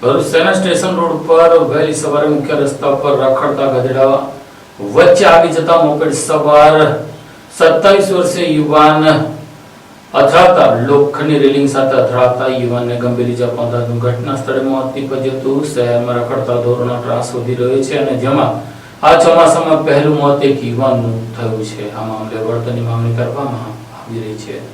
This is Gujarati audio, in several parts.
ભરૂચ શહેરના સ્ટેશન રોડ પર વહેલી સવારે મુખ્ય રસ્તા પર રખડતા ગધેડા વચ્ચે આવી જતા મોપેડ સવાર 27 વર્ષીય યુવાન અથડાતા લોખંડની રેલિંગ સાથે અથડાતા યુવાનને ગંભીર ઈજા પહોંચતા ઘટના સ્થળે મોત નીપજ્યું હતું। શહેરમાં રખડતા ઢોરોનો ત્રાસ વધી રહ્યો છે અને જેમાં આ ચોમાસામાં પહેલું મોત એક યુવાનનું થયું છે। આ મામલે વળતરની માંગણી કરવામાં આવી રહી છે।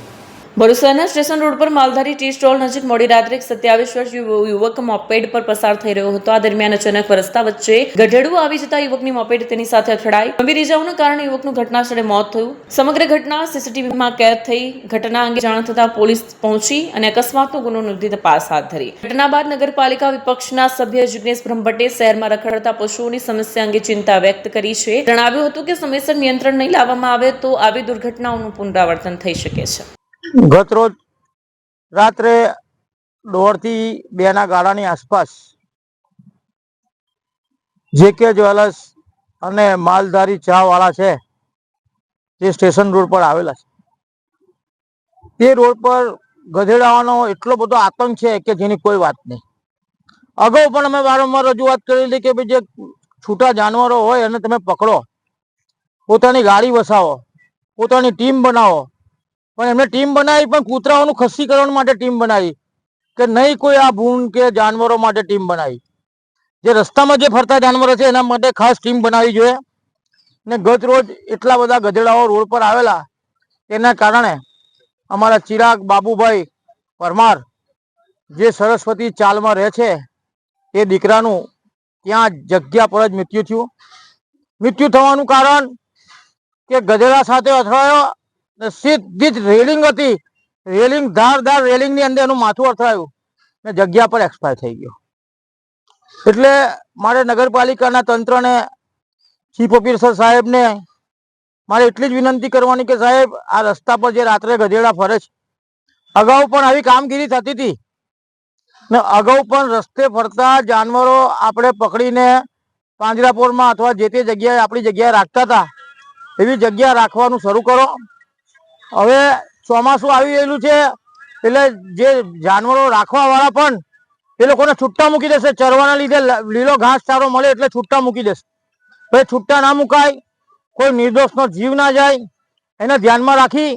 ભરૂચ શહેરના સ્ટેશન રોડ પર માલધારી ટી સ્ટોલ નજીક મોડી રાત્રે એક 27 વર્ષીય યુવક મોપેડ પર પસાર થઈ રહ્યો હતો। આ દરમિયાન અચાનક રસ્તા વચ્ચે ગધેડું આવી જતા યુવકની મોપેડ તેની સાથે અથડાઈ। ગંભીર ઇજાઓના કારણે યુવકનું ઘટના સ્થળે મોત થયું। સમગ્ર ઘટના સીસીટીવીમાં કેદ થઈ। ઘટના અંગે જાણ થતાં પોલીસ પહોંચી અને અકસ્માતનો ગુનો નોંધી તપાસ હાથ ધરી। ઘટના બાદ નગરપાલિકા વિપક્ષના સભ્ય જિગ્નેશ બ્રહ્મભટ્ટે શહેરમાં રખડતા પશુઓની સમસ્યા અંગે ચિંતા વ્યક્ત કરી છે। જણાવ્યું હતું કે સમયસર નિયંત્રણ નહીં લાવવામાં આવે તો આવી દુર્ઘટનાઓનું પુનરાવર્તન થઈ શકે છે। ગત રોજ રાત્રે 1:30 થી 2 ના ગાળાની આસપાસ જેકે જ્વેલર્સ અને માલધારી ચા વાળા છે તે સ્ટેશન રોડ પર આવેલા છે। તે રોડ પર ગધેડાવાનો એટલો બધો આતંક છે કે જેની કોઈ વાત નહીં। અગાઉ પણ અમે વારંવાર રજૂઆત કરેલી કે ભાઈ જે છૂટા જાનવરો હોય અને તમે પકડો, પોતાની ગાડી વસાવો, પોતાની ટીમ બનાવો, પણ એમને ટીમ બનાવી પણ કૂતરાઓનું ખસીકરણ માટે ટીમ બનાવી કે નહીં કોઈ આ ભૂંડ કે જાનવરો માટે ટીમ બનાવી। જે રસ્તામાં જે ફરતા જાનવરો છે એના માટે ખાસ ટીમ બનાવવી જોઈએ। ને ગત રોજ એટલા બધા ગધેડાઓ રોડ પર આવેલા તેના કારણે અમારા ચિરાગ બાબુભાઈ પરમાર જે સરસ્વતી ચાલમાં રહે છે એ દીકરાનું ત્યાં જગ્યા પર જ મૃત્યુ થયું। મૃત્યુ થવાનું કારણ કે ગધેડા સાથે અથડાયો, સીધી જ રેલિંગ હતી, રેલિંગ ધારદાર રેલિંગ ની અંદર એનું માથું અથડાયું ને જગ્યા પર એક્સપાયર થઈ ગયો। એટલે મારે નગરપાલિકાના તંત્રને, ચીફ ઓફિસર સાહેબને મારે એટલી જ વિનંતી કરવાની કે સાહેબ આ રસ્તા પર જે રાત્રે ગધેડા ફરે છે, અગાઉ પણ આવી કામગીરી થતી હતી ને અગાઉ પણ રસ્તે ફરતા જાનવરો આપણે પકડીને પાંજરાપોળમાં અથવા જે તે જગ્યાએ આપણી જગ્યાએ રાખતા હતા એવી જગ્યા રાખવાનું શરૂ કરો। હવે ચોમાસું આવી રહેલું છે એટલે જે જાનવરો રાખવા વાળા પણ એ લોકોને છૂટા મૂકી દેશે। ચરવાના લીધે લીલો ઘાસ ચારો મળે એટલે છૂટા મૂકી દેશે। ભાઈ છૂટા ના મુકાય, કોઈ નિર્દોષનો જીવ ના જાય એને ધ્યાનમાં રાખી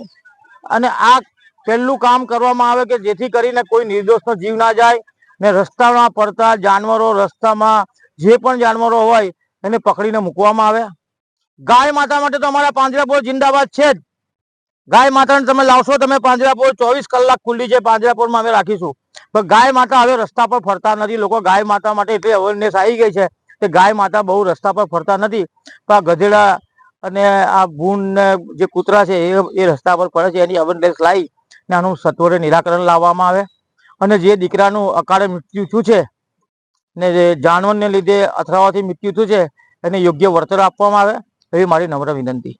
અને આ પહેલું કામ કરવામાં આવે કે જેથી કરીને કોઈ નિર્દોષનો જીવ ના જાય ને રસ્તામાં પડતા જાનવરો, રસ્તામાં જે પણ જાનવરો હોય એને પકડીને મૂકવામાં આવે। ગાય માતા માટે તો અમારા પાંજરાપોળ જિંદાબાદ છે જ। ગાય માતાને તમે લાવશો, તમે પાંજરાપોળ 24 કલાક ખુલ્લી છે, પાંજરાપોળમાં અમે રાખીશું। પણ ગાય માતા હવે રસ્તા પર ફરતા નથી। લોકો ગાય માતા માટે એટલી અવેરનેસ આવી ગઈ છે કે ગાય માતા બહુ રસ્તા પર ફરતા નથી, પણ આ ગધેડા અને આ ભૂંડ ને જે કૂતરા છે એ રસ્તા પર ફરે છે। એની અવેરનેસ લાવી ને આનું સત્વરે નિરાકરણ લાવવામાં આવે અને જે દીકરાનું અકાળે મૃત્યુ થયું છે ને જે જાનવરને લીધે અથડાવાથી મૃત્યુ થયું છે એને યોગ્ય વળતર આપવામાં આવે એવી મારી નમ્ર વિનંતી।